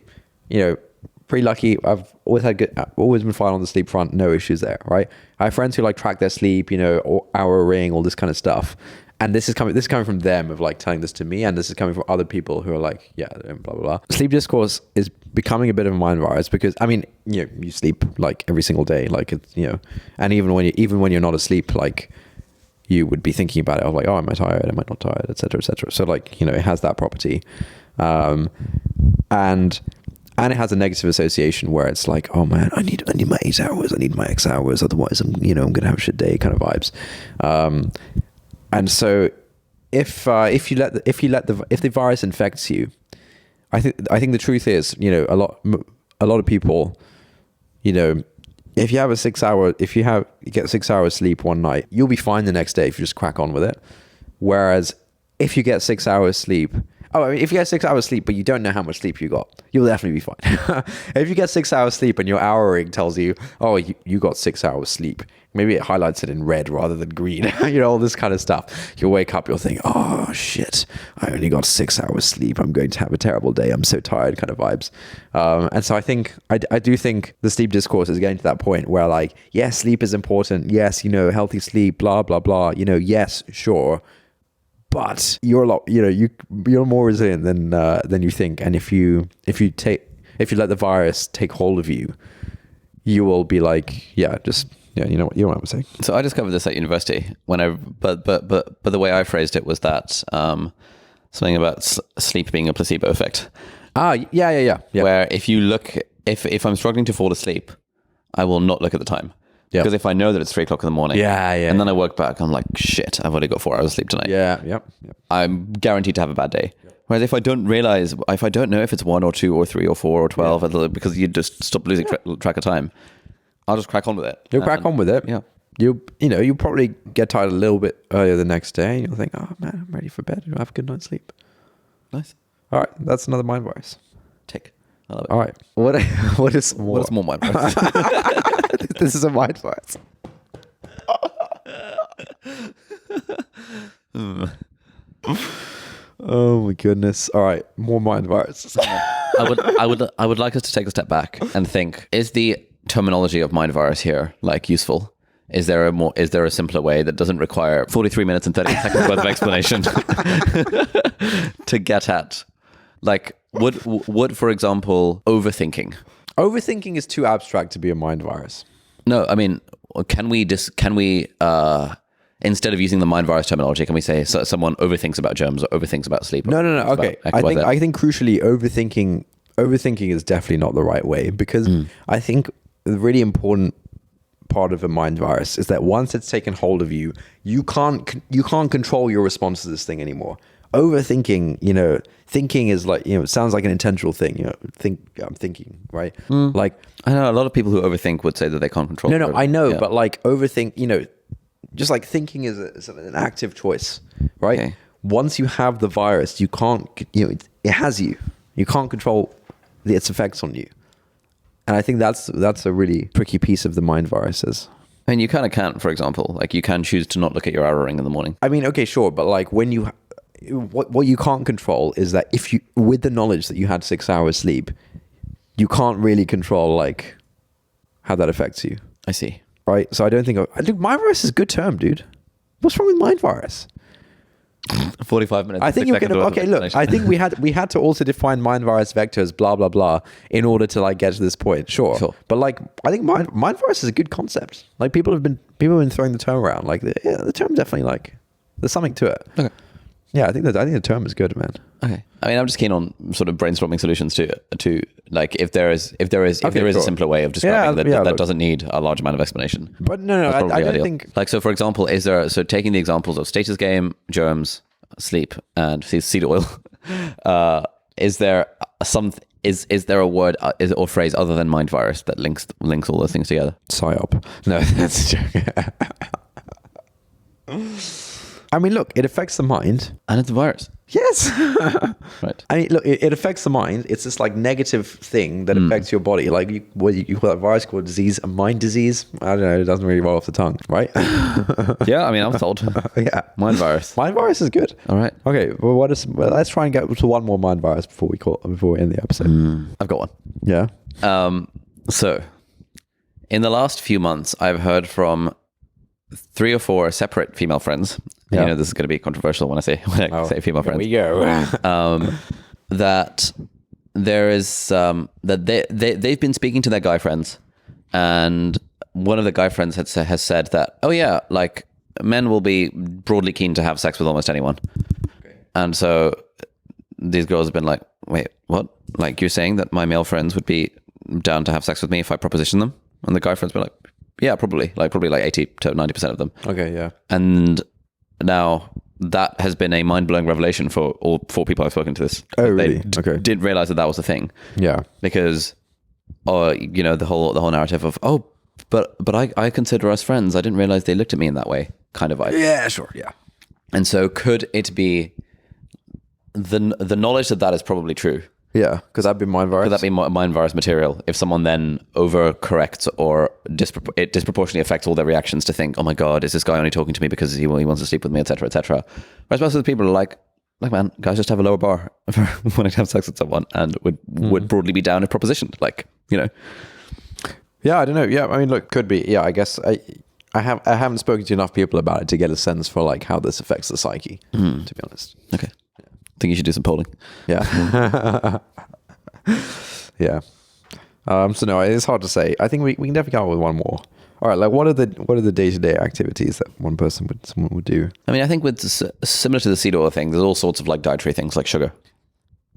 pretty lucky. I've always been fine on the sleep front. No issues there, right? I have friends who like track their sleep, or hour ring, all this kind of stuff. And this is coming from them of like telling this to me, and this is coming from other people who are like, yeah, blah, blah, blah. Sleep discourse is becoming a bit of a mind virus because, I mean, you sleep like every single day, like it's, and even when you're not asleep, like you would be thinking about it of like, oh, am I tired? Am I not tired? Et cetera, et cetera. So like, it has that property. And it has a negative association where it's like, oh man, I need my 8 hours. I need my X hours. Otherwise I'm going to have a shit day kind of vibes. And so if the virus infects you, I think the truth is, a lot of people, if you get 6 hours sleep one night, you'll be fine the next day if you just crack on with it. Whereas if you get 6 hours sleep, if you get 6 hours sleep, but you don't know how much sleep you got, you'll definitely be fine. If you get 6 hours sleep and your hour ring tells you, oh, you got 6 hours sleep, maybe it highlights it in red rather than green, all this kind of stuff. You'll wake up, you'll think, oh shit, I only got 6 hours sleep. I'm going to have a terrible day. I'm so tired kind of vibes. And so I do think the sleep discourse is getting to that point where like, yes, sleep is important. Yes, healthy sleep, blah, blah, blah, yes, sure. But you're more resilient than you think, and if you let the virus take hold of you, you will be like, you know what I'm saying. So I discovered this at university but the way I phrased it was that something about sleep being a placebo effect. Yeah. Where if I'm struggling to fall asleep, I will not look at the time. Yep. Because if I know that it's 3 o'clock in the morning, and then I work back, I'm like, shit, I've only got 4 hours of sleep tonight. Yep. I'm guaranteed to have a bad day. Whereas if I don't know if it's 1 or 2 or 3 or 4 or 12, because you just stop losing track of time, I'll just crack on with it. You'll crack on with it. Yeah. You'll probably get tired a little bit earlier the next day, and you'll think, oh man, I'm ready for bed. I'll have a good night's sleep. Nice. All right, that's another mind virus. Tick. I love it. All right. What is more mind virus? This is a mind virus. Oh my goodness. All right, more mind virus. I would like us to take a step back and think, is the terminology of mind virus here like useful? Is there a simpler way that doesn't require 43 minutes and 30 seconds worth of explanation to get at, like, would for example, overthinking? Overthinking is too abstract to be a mind virus. No, I mean, can we instead of using the mind virus terminology, can we say someone overthinks about germs or overthinks about sleep? No. Okay. I think crucially overthinking overthinking is definitely not the right way, because I think the really important part of a mind virus is that once it's taken hold of you, you can't control your response to this thing anymore. Overthinking, thinking is like, it sounds like an intentional thing. I'm thinking, right? Like, I know a lot of people who overthink would say that they can't control. No, I know, but like overthink, just like thinking is an active choice, right? Okay. Once you have the virus, you can't, it has you. You can't control its effects on you. And I think that's a really tricky piece of the mind viruses. I mean, you kind of can't, for example, like you can choose to not look at your Oura ring in the morning. I mean, okay, sure, but like when you, what you can't control is that if you, with the knowledge that you had 6 hours sleep, you can't really control like how that affects you. I see. Right? So I think mind virus is a good term, dude. What's wrong with mind virus? 45 minutes. I think you can. Okay, look. I think we had to also define mind virus vectors, blah blah blah, in order to like get to this point. Sure. But like, I think mind virus is a good concept. Like people have been throwing the term around. Like the term definitely like there's something to it. Okay. Yeah, I think the term is good, man. Okay. I mean, I'm just keen on sort of brainstorming solutions to like if there is a simpler way of describing that doesn't need a large amount of explanation. But no, I don't think. Like, so for example, taking the examples of status game, germs, sleep, and seed oil, is there a word or phrase other than mind virus that links all those things together? Psyop. No, that's a joke. I mean, look, it affects the mind. And it's a virus. Yes. Right. I mean, look, it affects the mind. It's this like negative thing that affects your body. Like you call that virus called disease, a mind disease. I don't know. It doesn't really roll off the tongue, right? Yeah, I mean, I'm told. Yeah. Mind virus. Mind virus is good. All right. Okay. Well, let's try and get to one more mind virus before we end the episode. I've got one. Yeah. So in the last few months, I've heard from 3 or 4 separate female friends. Yeah. This is going to be controversial when I say female friends. Here we go. That there is that they've been speaking to their guy friends, and one of the guy friends has said that, oh yeah, like men will be broadly keen to have sex with almost anyone. Okay. And so these girls have been like, wait, what? Like, you're saying that my male friends would be down to have sex with me if I proposition them? And the guy friends were like, yeah, probably like 80 to 90% of them. Okay, yeah. And now that has been a mind-blowing revelation for all 4 people I've spoken to this. Oh, really? Okay. Didn't realize that was a thing. Yeah. Because, the whole narrative of, but I consider us friends. I didn't realize they looked at me in that way kind of vibe. Yeah, sure. Yeah. And so could it be the knowledge that is probably true? Yeah, because that'd be mind virus. Could that be mind virus material? If someone then overcorrects or it disproportionately affects all their reactions to think, oh my God, is this guy only talking to me because he wants to sleep with me, etc., etc. Whereas most of the people are like, man, guys just have a lower bar for wanting to have sex with someone and would broadly be down if propositioned. Like, Yeah, I don't know. Yeah, I mean, look, could be. Yeah, I guess I haven't spoken to enough people about it to get a sense for like how this affects the psyche, to be honest. Okay. I think you should do some polling. Yeah. Yeah. So no, it's hard to say. I think we can definitely come up with one more. All right, like what are the day-to-day activities that someone would do? I mean, I think with similar to the seed oil thing, there's all sorts of like dietary things like sugar.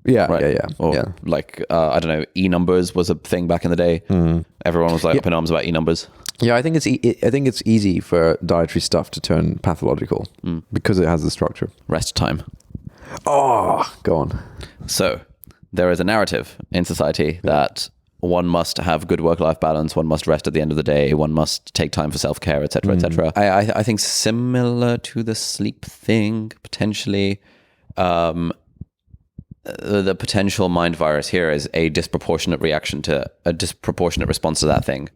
Yeah, right? yeah. Or like I don't know, e-numbers was a thing back in the day. Everyone was like up in arms about e-numbers. Yeah, I think it's easy for dietary stuff to turn pathological because it has the structure. Rest time. Oh, go on. So there is a narrative in society that one must have good work-life balance, one must rest at the end of the day, one must take time for self-care, etc., etc. I think similar to the sleep thing, potentially, the potential mind virus here is a disproportionate reaction to a disproportionate response to that thing.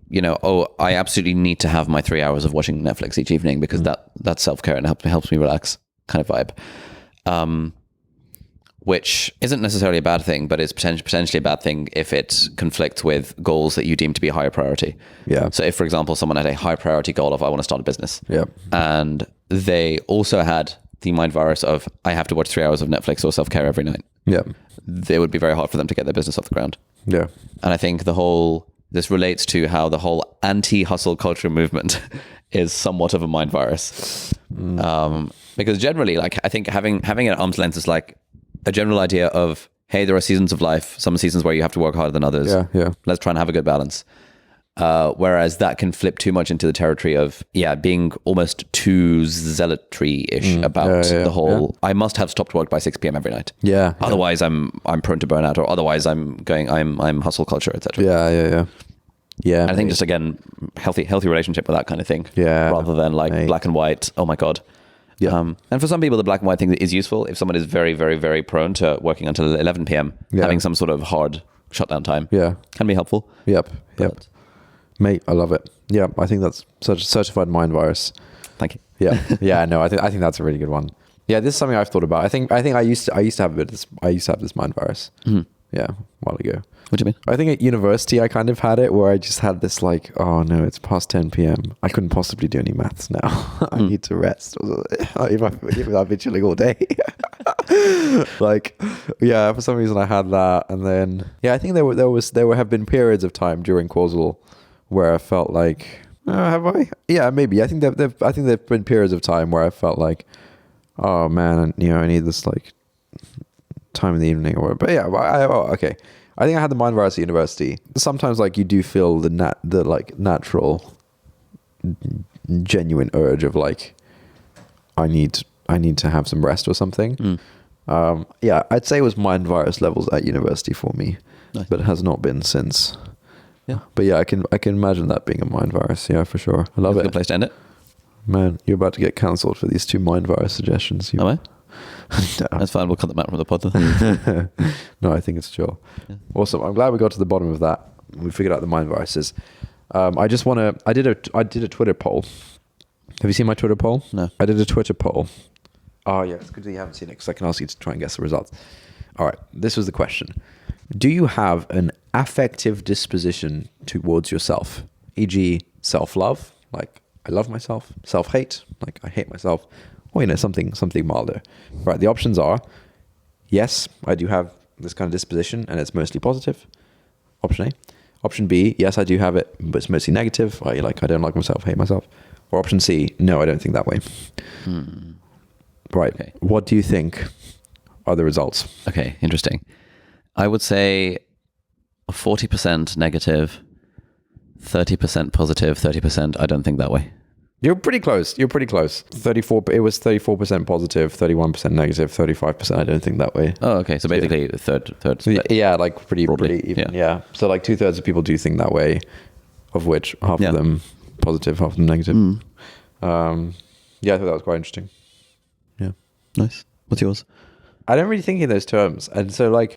I absolutely need to have my 3 hours of watching Netflix each evening because that's self-care and helps me relax kind of vibe. Which isn't necessarily a bad thing, but is potentially a bad thing if it conflicts with goals that you deem to be a higher priority. Yeah. So if, for example, someone had a high priority goal of, I want to start a business. Yeah. And they also had the mind virus of, I have to watch 3 hours of Netflix or self-care every night. Yeah. It would be very hard for them to get their business off the ground. Yeah. And I think this relates to how the whole anti-hustle culture movement is somewhat of a mind virus. Because generally, like, I think having an arm's length is like, a general idea of, hey, there are seasons of life, some seasons where you have to work harder than others. Yeah. Let's try and have a good balance. Whereas that can flip too much into the territory of, being almost too zealotry-ish about the whole, I must have stopped work by 6 p.m. every night. Yeah. Otherwise I'm prone to burnout, or otherwise I'm hustle culture, etc. Yeah. I think just, again, healthy relationship with that kind of thing. Yeah. Rather than like black and white. Oh my God. Yeah. And for some people, the black and white thing is useful. If someone is very, very, very prone to working until 11 p.m., having some sort of hard shutdown time can be helpful. Yep. Mate, I love it. Yeah, I think that's such a certified mind virus. Thank you. Yeah. No, I think that's a really good one. Yeah, this is something I've thought about. I think I used to have a bit of this. I used to have this mind virus. Yeah, a while ago. What do you mean? I think at university I kind of had it where I just had this like, oh no, it's past 10 p.m. I couldn't possibly do any maths now. I need to rest. If I've been chilling all day. Like, yeah, for some reason I had that, and then I think there have been periods of time during causal where I felt like, have I? Yeah, maybe. I think there've been periods of time where I felt like, oh man, I need this like time in the evening or whatever. But yeah, okay. I think I had the mind virus at university. Sometimes like you do feel the natural, genuine urge of like, I need to have some rest or something. I'd say it was mind virus levels at university for me, nice. But it has not been since. Yeah, but yeah, I can imagine that being a mind virus. Yeah, for sure. I love it. That's a good place to end it. Man, you're about to get cancelled for these 2 mind virus suggestions. Am I? No. That's fine. We'll cut them out from the pod. No, I think it's chill. Yeah. Awesome. I'm glad we got to the bottom of that. We figured out the mind viruses. I did a Twitter poll. Have you seen my Twitter poll? No. I did a Twitter poll. Oh yeah, it's good that you haven't seen it because I can ask you to try and guess the results. All right. This was the question. Do you have an affective disposition towards yourself? E.g. self-love, like I love myself. Self-hate, like I hate myself. Or, something milder. Right, the options are, yes, I do have this kind of disposition and it's mostly positive. Option A. Option B, yes, I do have it, but it's mostly negative. I don't like myself, hate myself. Or option C, no, I don't think that way. Right, okay. What do you think are the results? Okay, interesting. I would say 40% negative, 30% positive, 30% I don't think that way. You're pretty close. 34. It was 34% positive, 31% negative, 35% I don't think that way. Oh, okay. So basically a third. Yeah, like pretty even. Yeah. So like 2/3 of people do think that way, of which half of them positive, half of them negative. I thought that was quite interesting. Yeah. Nice. What's yours? I don't really think in those terms. And so I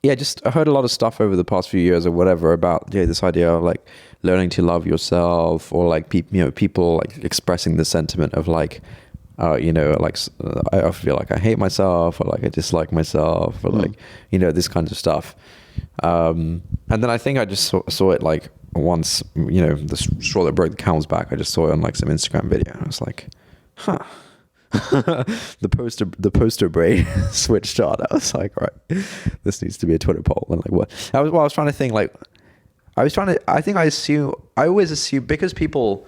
heard a lot of stuff over the past few years or whatever about this idea of like learning to love yourself, or like people like expressing the sentiment of like, I feel like I hate myself, or like I dislike myself, or like, this kind of stuff. And then I think I just saw it like once, the straw that broke the camel's back. I just saw it on like some Instagram video. And I was like, huh. the poster brain switched on. I was like, all right, this needs to be a Twitter poll. And like, what? I was trying to think like, I always assume because people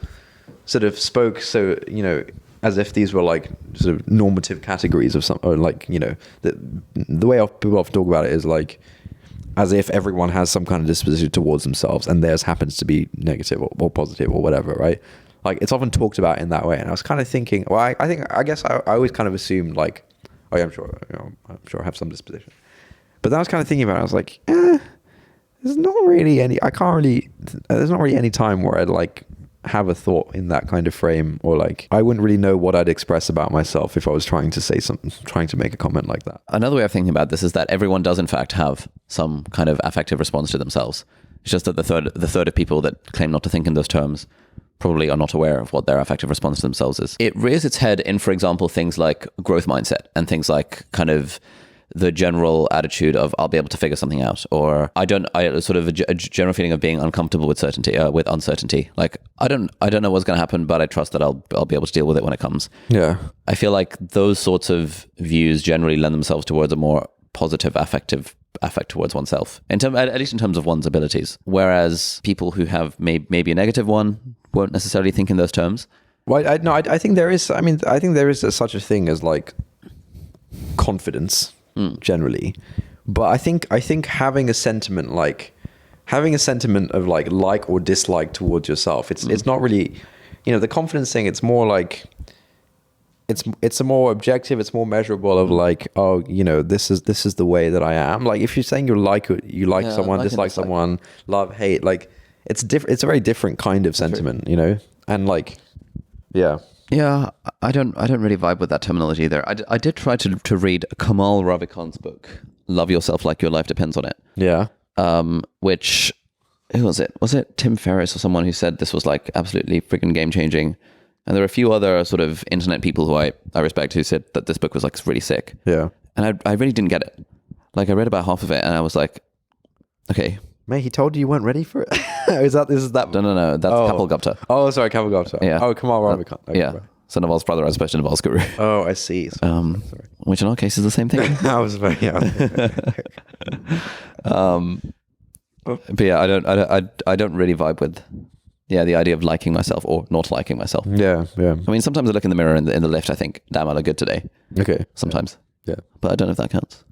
sort of spoke so, as if these were like sort of normative categories of some, or like, the way people often talk about it is like, as if everyone has some kind of disposition towards themselves and theirs happens to be negative or positive or whatever, right? Like it's often talked about in that way. And I was kind of thinking, well, I guess I always kind of assumed like, oh yeah, I'm sure I have some disposition. But then I was kind of thinking about it. I was like, there's not really any time where I'd like have a thought in that kind of frame, or like I wouldn't really know what I'd express about myself if I was trying to make a comment like that. Another way of thinking about this is that everyone does in fact have some kind of affective response to themselves. It's just that the third of people that claim not to think in those terms probably are not aware of what their affective response to themselves is. It rears its head in, for example, things like growth mindset and things like kind of the general attitude of I'll be able to figure something out, or I sort of a general feeling of being uncomfortable with uncertainty. Like I don't know what's going to happen, but I trust that I'll be able to deal with it when it comes. Yeah. I feel like those sorts of views generally lend themselves towards a more positive affect towards oneself, at least in terms of one's abilities. Whereas people who have maybe a negative one won't necessarily think in those terms. Well, I think there is. I mean, I think there is such a thing as like confidence generally, But I think having a sentiment of like or dislike towards yourself, it's not really, the confidence thing. It's more like it's a more objective, it's more measurable of like, oh, this is the way that I am. Like if you're saying you like someone, dislike someone, love, hate, like it's different. It's a very different kind of sentiment, and like, yeah. Yeah, I don't really vibe with that terminology either. I did try to read Kamal Ravikant's book, Love Yourself Like Your Life Depends on It. Yeah. Which, who was it? Was it Tim Ferriss or someone who said this was like absolutely freaking game changing? And there are a few other sort of internet people who I respect who said that this book was like really sick. Yeah. And I really didn't get it. Like I read about half of it and I was like, okay. Mate, he told you weren't ready for it. Is that? No. That's Kapil Gupta. Oh, sorry, Kapil Gupta. Yeah. Oh, Kamal Ravikant. Okay, yeah. Right. So Naval's brother as opposed to Naval's guru. Oh, I see. Sorry. Which in our case is the same thing. I was very. But yeah, I don't really vibe with the idea of liking myself or not liking myself. Yeah. I mean, sometimes I look in the mirror in the lift. I think, damn, I look good today. Okay. Sometimes. Yeah. But I don't know if that counts.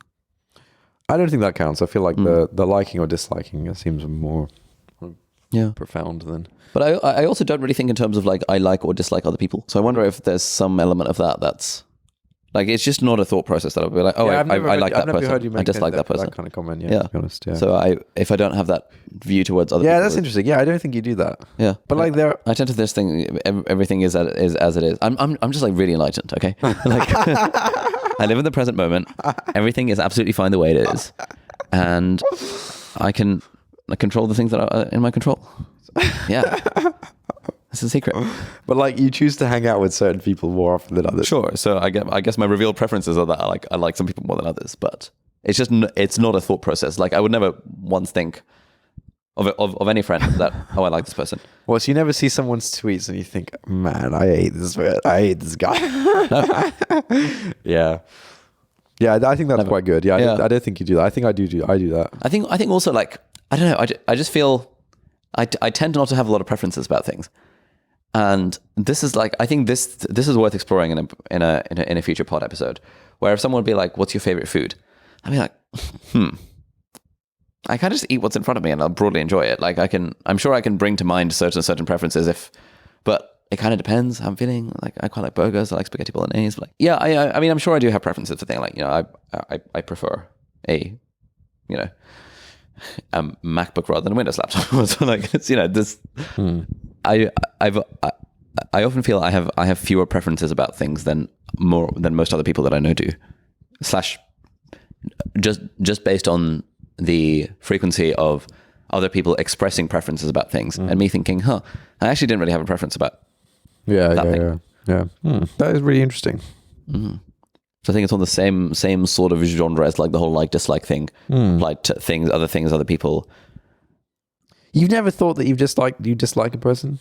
I don't think that counts. I feel like the liking or disliking seems more profound than. But I also don't really think in terms of like I like or dislike other people. So I wonder if there's some element of that's like it's just not a thought process that I'll be like, oh, I like that person. I dislike that person. That kind of comment. Yeah. To be honest. Yeah. So if I don't have that view towards other people. Yeah, that's interesting. Yeah, I don't think you do that. Yeah. But like I tend to this thing. Everything is as it is. I'm just like really enlightened. Okay. Like. I live in the present moment. Everything is absolutely fine the way it is. And I can control the things that are in my control. Yeah. That's the secret. But like you choose to hang out with certain people more often than others. Sure. So I guess my revealed preferences are that I like some people more than others, but it's not a thought process. Like I would never once think of any friend that, oh, I like this person. Well, so you never see someone's tweets and you think, man, I hate this guy. Yeah. Yeah, I think that's quite good. Yeah, I don't think you do that. I think I do that. I think also like, I don't know, I just feel, I tend not to have a lot of preferences about things. And this is like, I think this is worth exploring in a future pod episode, where if someone would be like, what's your favorite food? I'd be like, I can just eat what's in front of me and I'll broadly enjoy it. Like I'm sure I can bring to mind certain preferences but it kind of depends how I'm feeling. Like I quite like burgers. I like spaghetti bolognese. Like, yeah, I mean, I'm sure I do have preferences for things like, I prefer a MacBook rather than a Windows laptop. So like, it's, this, I often feel I have fewer preferences about things than most other people that I know do. / just based on the frequency of other people expressing preferences about things and me thinking, I actually didn't really have a preference about that thing. Yeah. That is really interesting. Mm-hmm. So I think it's on the same sort of genre as like the whole like dislike thing, applied to other people. You've never thought that you dislike a person?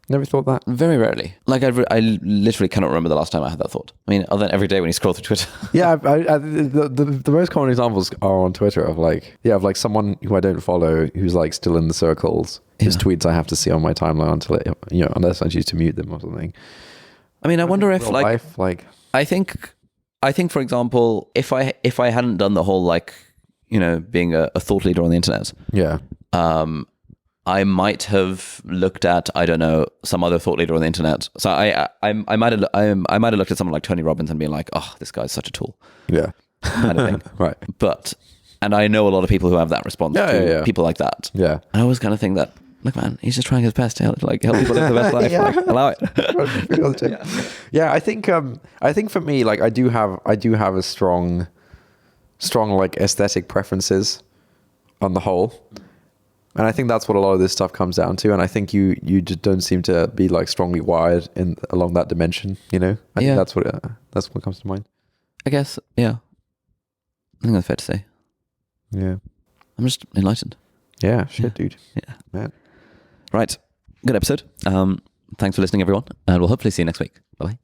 Never thought that? Very rarely. Like I literally cannot remember the last time I had that thought. I mean, other than every day when you scroll through Twitter. Yeah, the most common examples are on Twitter of like someone who I don't follow who's like still in the circles. Whose tweets I have to see on my timeline until unless I choose to mute them or something. I mean, I wonder if life, I think for example, if I hadn't done the whole like being a thought leader on the internet. Yeah. I might have looked at, I don't know, some other thought leader on the internet. So I might have looked at someone like Tony Robbins and been like, oh, this guy's such a tool. Yeah. Kind of thing. Right. And I know a lot of people who have that response to people like that. Yeah. And I always kind of think that, look, man, he's just trying his best to help people live the best life. Yeah. Like, allow it. Yeah. I think for me, like I do have a strong like aesthetic preferences on the whole. And I think that's what a lot of this stuff comes down to. And I think you just don't seem to be like strongly wired along that dimension, I think that's what comes to mind. I guess, yeah. I think that's fair to say. Yeah. I'm just enlightened. Yeah, shit, dude. Yeah. Man. Right. Good episode. Thanks for listening, everyone. And we'll hopefully see you next week. Bye-bye.